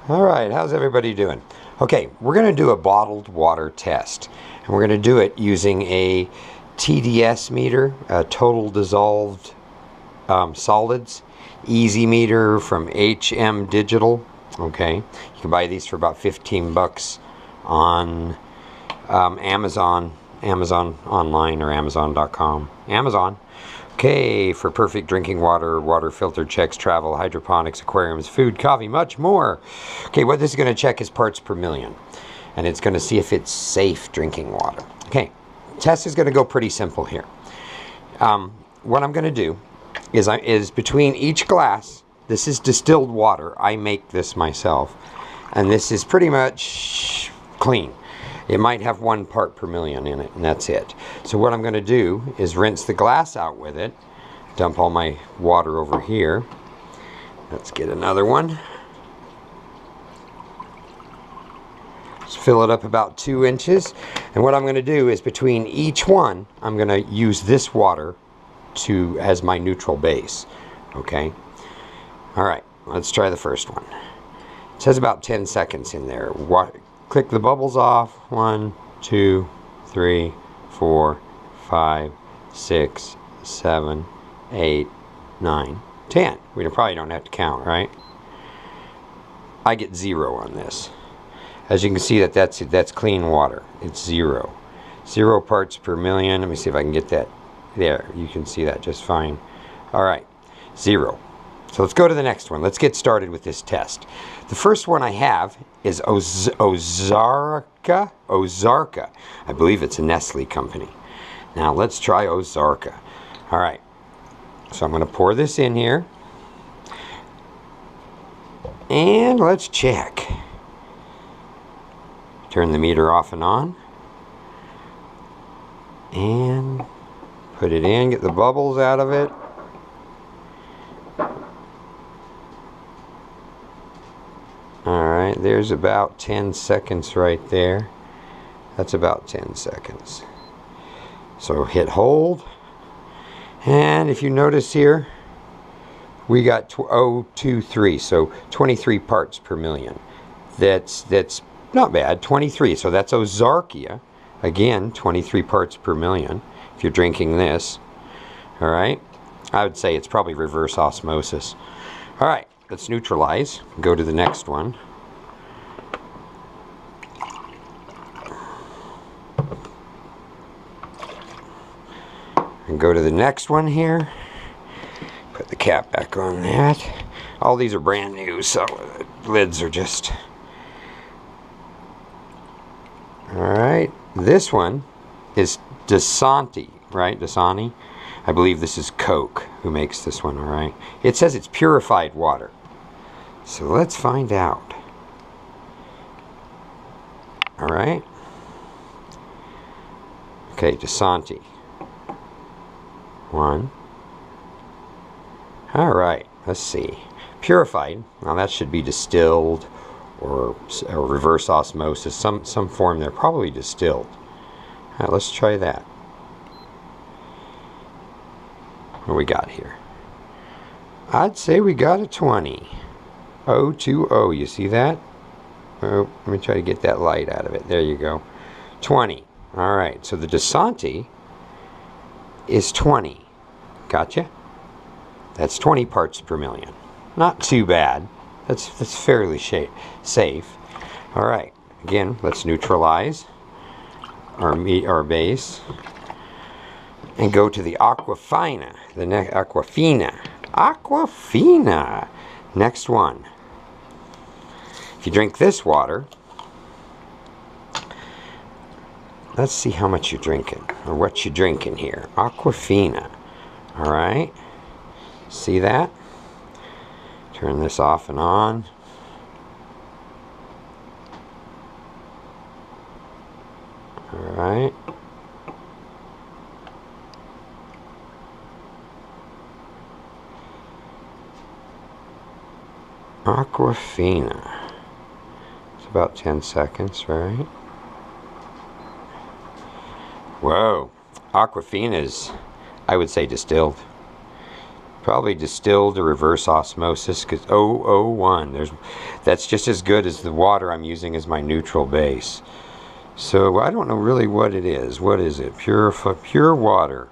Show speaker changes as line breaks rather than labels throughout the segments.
Alright, how's everybody doing? Okay, we're going to do a bottled water test. And we're going to do it using a TDS meter, a total dissolved solids, easy meter from HM Digital. Okay, you can buy these for about 15 bucks on Amazon online or Amazon.com. Amazon. Okay, for perfect drinking water, water filter checks, travel, hydroponics, aquariums, food, coffee, much more. Okay, what this is going to check is parts per million. And it's going to see if it's safe drinking water. Okay, test is going to go pretty simple here. What I'm going to do is between each glass, this is distilled water. I make this myself. And this is pretty much clean. It might have 1 part per million in it, and that's it. So what I'm going to do is rinse the glass out with it, dump all my water over here. Let's get another one. Just fill it up about 2 inches. And what I'm going to do is between each one, I'm going to use this water as my neutral base. Okay? Alright, let's try the first one. It says about 10 seconds in there. Click the bubbles off. 1, 2, 3, 4, 5, 6, 7, 8, 9, 10. We probably don't have to count, right? I get 0 on this. As you can see, that's clean water. It's 0. 0 parts per million. Let me see if I can get that. There, you can see that just fine. Alright, 0. So let's go to the next one. Let's get started with this test. The first one I have is Ozarka. I believe it's a Nestle company. Now let's try Ozarka. Alright, so I'm going to pour this in here. And let's check. Turn the meter off and on. And put it in, get the bubbles out of it. Alright, there's about 10 seconds right there. That's about 10 seconds. So hit hold. And if you notice here, we got 0.023, so 23 parts per million. That's not bad, 23. So that's Ozarka. Again, 23 parts per million if you're drinking this. Alright, I would say it's probably reverse osmosis. Alright, let's neutralize. Go to the next one. And go to the next one here. Put the cap back on that. All these are brand new, so the lids are just... Alright, this one is Dasani, right? Dasani. I believe this is Coke who makes this one, alright? It says it's purified water. So let's find out. Alright. Okay, Dasani. 1. Alright, let's see. Purified. Now that should be distilled or reverse osmosis. Some form there. Probably distilled. Alright, let's try that. What do we got here? I'd say we got a 20. 020. You see that? Oh, let me try to get that light out of it. There you go. 20. Alright, so the Dasani is 20. Gotcha? That's 20 parts per million. Not too bad. That's fairly safe. Alright, again, let's neutralize our base. And go to the Aquafina. Aquafina. Next one. If you drink this water, let's see how much you're drinking, or what you're drinking here. Aquafina. Alright. See that? Turn this off and on. Alright. Aquafina. It's about 10 seconds, right? Whoa. Aquafina is, I would say, distilled. Probably distilled or reverse osmosis, because 001. That's just as good as the water I'm using as my neutral base. So I don't know really what it is. What is it? Pure water.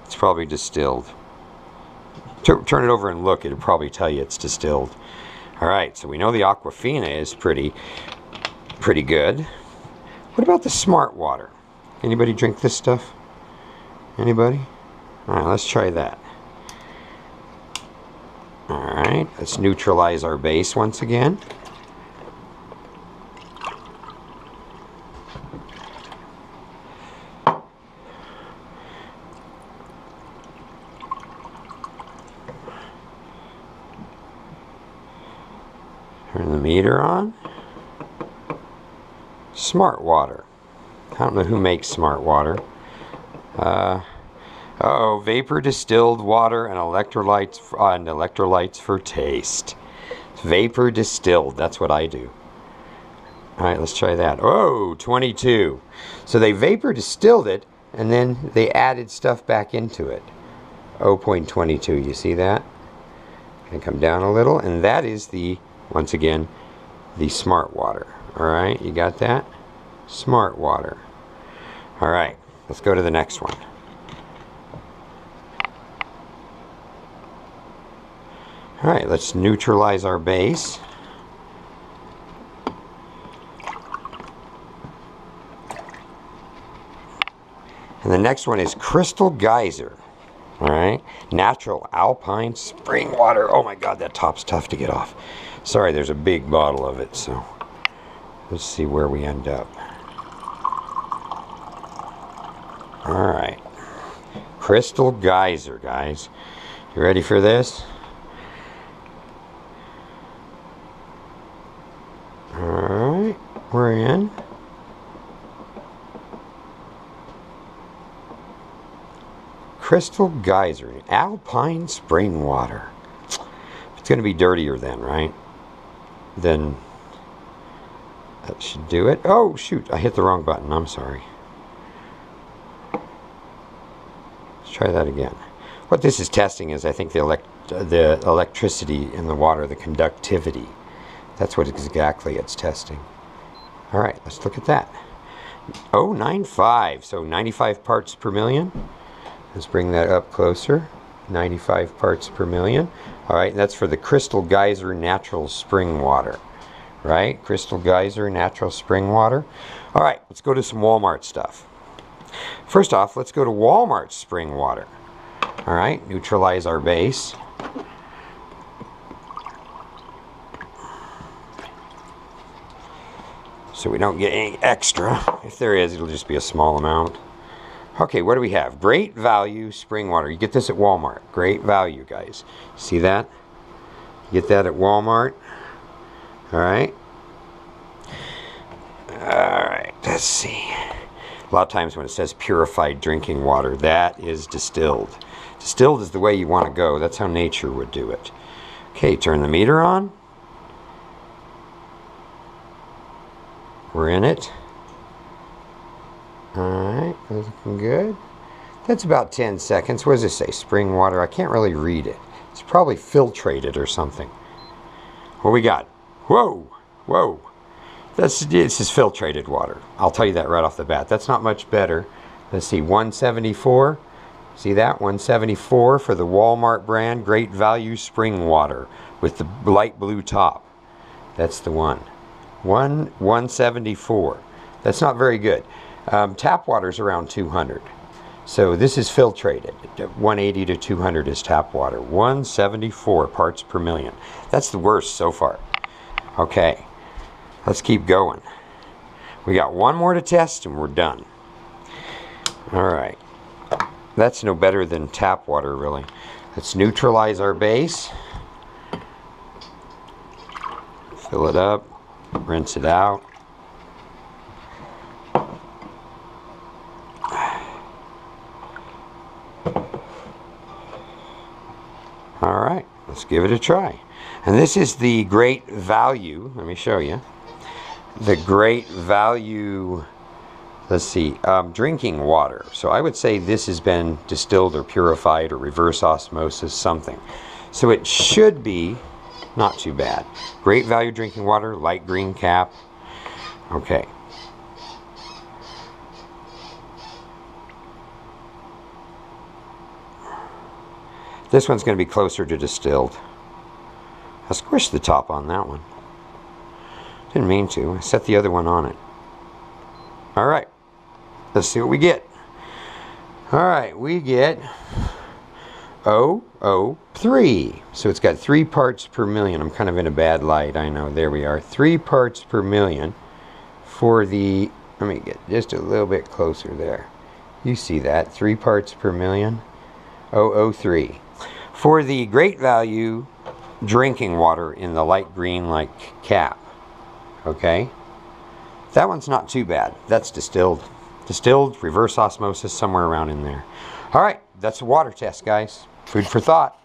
It's probably distilled. Turn it over and look. It'll probably tell you it's distilled. All right, so we know the Aquafina is pretty good. What about the Smart Water? Anybody drink this stuff? Anybody? All right, let's try that. All right, let's neutralize our base once again. Turn the meter on. Smart Water. I don't know who makes Smart Water. Uh-oh, vapor distilled water and electrolytes for taste. Vapor distilled, that's what I do. All right, let's try that. Oh, 22. So they vapor distilled it, and then they added stuff back into it. 0.22, you see that? Gonna come down a little, and that is the, once again, the Smart Water. All right, you got that? Smart Water. All right, let's go to the next one. All right, let's neutralize our base. And the next one is Crystal Geyser. All right, natural alpine spring water. Oh my God, that top's tough to get off. Sorry, there's a big bottle of it, so let's see where we end up. All right, Crystal Geyser, guys. You ready for this? Alright, we're in. Crystal Geyser, alpine spring water. It's going to be dirtier then, right? Then that should do it. Oh, shoot, I hit the wrong button. I'm sorry. Let's try that again. What this is testing is, I think, the electricity in the water, the conductivity. That's what exactly it's testing. All right, let's look at that. 0.95, so 95 parts per million. Let's bring that up closer. 95 parts per million. All right, that's for the Crystal Geyser natural spring water. Right, Crystal Geyser natural spring water. All right, let's go to some Walmart stuff. First off, let's go to Walmart spring water. All right, neutralize our base. So we don't get any extra. If there is, it'll just be a small amount. Okay, what do we have? Great value spring water. You get this at Walmart. Great value, guys. See that? You get that at Walmart. All right. All right, let's see. A lot of times when it says purified drinking water, that is distilled. Distilled is the way you want to go. That's how nature would do it. Okay, turn the meter on. We're in it. Alright, looking good. That's about 10 seconds. What does it say? Spring water. I can't really read it. It's probably filtrated or something. What we got? Whoa! Whoa! This is filtrated water. I'll tell you that right off the bat. That's not much better. Let's see, 174. See that? 174 for the Walmart brand. Great value spring water with the light blue top. That's the one. 174. That's not very good. Tap water is around 200. So this is filtrated. 180 to 200 is tap water. 174 parts per million. That's the worst so far. Okay, let's keep going. We got one more to test and we're done. All right. That's no better than tap water, really. Let's neutralize our base. Fill it up. Rinse it out. All right, let's give it a try. And this is the Great Value. Let me show you. The Great Value Let's see, drinking water. So I would say this has been distilled or purified or reverse osmosis, something. So it should be not too bad. Great value drinking water, light green cap. Okay. This one's going to be closer to distilled. I squished the top on that one. Didn't mean to. I set the other one on it. Alright. Let's see what we get. Alright, we get 003. So it's got 3 parts per million. I'm kind of in a bad light, I know. There we are. 3 parts per million for the... Let me get just a little bit closer there. You see that. 3 parts per million. 003. For the great value drinking water in the light green like cap. Okay? That one's not too bad. That's distilled. Distilled, reverse osmosis, somewhere around in there. Alright, that's a water test, guys. Food for thought.